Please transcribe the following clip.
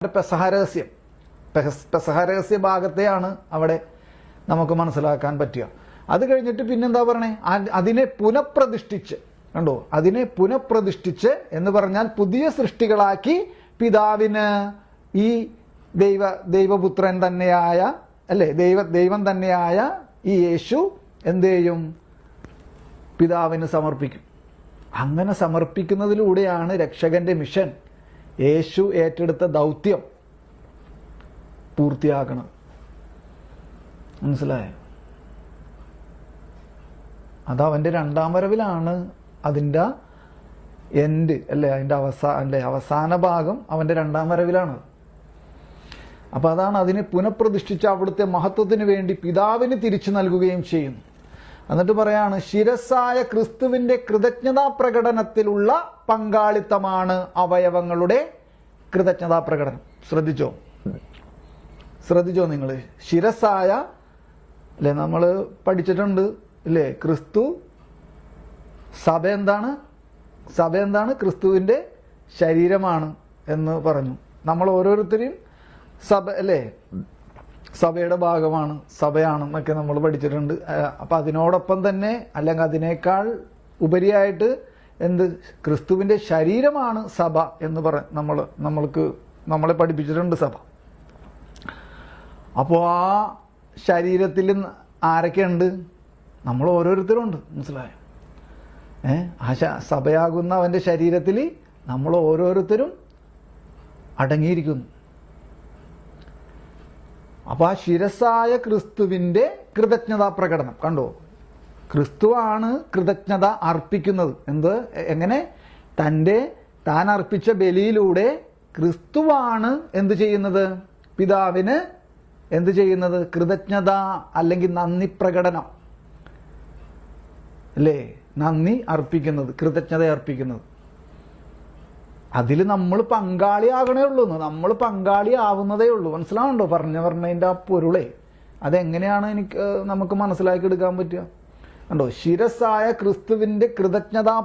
പെസഹ രഹസ്യ ഭാഗത്തെയാണ് അവിടെ നമുക്ക് മനസ്സിലാക്കാൻ പറ്റുക. അത് കഴിഞ്ഞിട്ട് പിന്നെന്താ പറയണേ, അതിനെ പുനഃപ്രതിഷ്ഠിച്ച്, കണ്ടോ, അതിനെ പുനഃപ്രതിഷ്ഠിച്ച് എന്ന് പറഞ്ഞാൽ പുതിയ സൃഷ്ടികളാക്കി പിതാവിന് ഈ ദൈവപുത്രൻ തന്നെയായ, അല്ലെ, ദൈവം തന്നെയായ ഈ യേശു എന്ത് ചെയ്യും, പിതാവിന് സമർപ്പിക്കും. അങ്ങനെ സമർപ്പിക്കുന്നതിലൂടെയാണ് രക്ഷകന്റെ മിഷൻ, യേശു ഏറ്റെടുത്ത ദൗത്യം പൂർത്തിയാക്കണം. മനസ്സിലായോ? അത് അവന്റെ രണ്ടാം വരവിലാണ് അതിൻ്റെ എൻഡ്, അല്ലെ, അതിൻ്റെ അവസാന ഭാഗം അവന്റെ രണ്ടാം വരവിലാണ്. അപ്പൊ അതാണ് അതിനെ പുനഃപ്രതിഷ്ഠിച്ച് അവിടുത്തെ മഹത്വത്തിന് വേണ്ടി പിതാവിന് തിരിച്ചു നൽകുകയും ചെയ്യുന്നു. എന്നിട്ട് പറയാണ്, ശിരസ്സായ ക്രിസ്തുവിന്റെ കൃതജ്ഞതാ പ്രകടനത്തിലുള്ള പങ്കാളിത്തമാണ് അവയവങ്ങളുടെ കൃതജ്ഞതാ പ്രകടനം. ശ്രദ്ധിച്ചോ നിങ്ങൾ? ശിരസ്സായ, അല്ലെ, നമ്മൾ പഠിച്ചിട്ടുണ്ട്, അല്ലേ, ക്രിസ്തു. സഭ എന്താണ്? ക്രിസ്തുവിന്റെ ശരീരമാണ് എന്ന് പറഞ്ഞു. നമ്മൾ ഓരോരുത്തരെയും സഭ, അല്ലേ, സഭയുടെ ഭാഗമാണ്, സഭയാണെന്നൊക്കെ നമ്മൾ പഠിച്ചിട്ടുണ്ട്. അപ്പൊ അതിനോടൊപ്പം തന്നെ, അല്ലെങ്കിൽ അതിനേക്കാൾ ഉപരിയായിട്ട് ക്രിസ്തുവിന്റെ ശരീരമാണ് സഭ എന്ന് നമ്മളെ പഠിപ്പിച്ചിട്ടുണ്ട് സഭ. അപ്പോൾ ആ ശരീരത്തിൽ ആരൊക്കെയുണ്ട്? നമ്മൾ ഓരോരുത്തരും ഉണ്ട്. മനസ്സിലായോ? ആ സഭയാകുന്ന അവന്റെ ശരീരത്തിൽ നമ്മൾ ഓരോരുത്തരും അടങ്ങിയിരിക്കുന്നു. അപ്പൊ ആ ശിരസ്സായ ക്രിസ്തുവിന്റെ കൃതജ്ഞതാ പ്രകടനം കണ്ടോ? ക്രിസ്തുവാണ് കൃതജ്ഞത അർപ്പിക്കുന്നത്. എങ്ങനെ? താൻ അർപ്പിച്ച ബലിയിലൂടെ ക്രിസ്തുവാണ് എന്ത് ചെയ്യുന്നത്? പിതാവിന് എന്ത് ചെയ്യുന്നത്? കൃതജ്ഞത അല്ലെങ്കിൽ നന്ദി പ്രകടനം, അല്ലേ, നന്ദി അർപ്പിക്കുന്നത്, കൃതജ്ഞത അർപ്പിക്കുന്നത്. അതിൽ നമ്മൾ പങ്കാളിയാകണേ ഉള്ളൂ. നമ്മൾ പങ്കാളിയാവുന്നതേ ഉള്ളൂ. മനസ്സിലാവുണ്ടോ പറഞ്ഞതിന്റെ ആ പൊരുളെ? അതെങ്ങനെയാണ് നമുക്ക് മനസ്സിലാക്കി എടുക്കാൻ പറ്റുക? കണ്ടോ? ശിരസ്സായ ക്രിസ്തുവിന്റെ കൃതജ്ഞതാ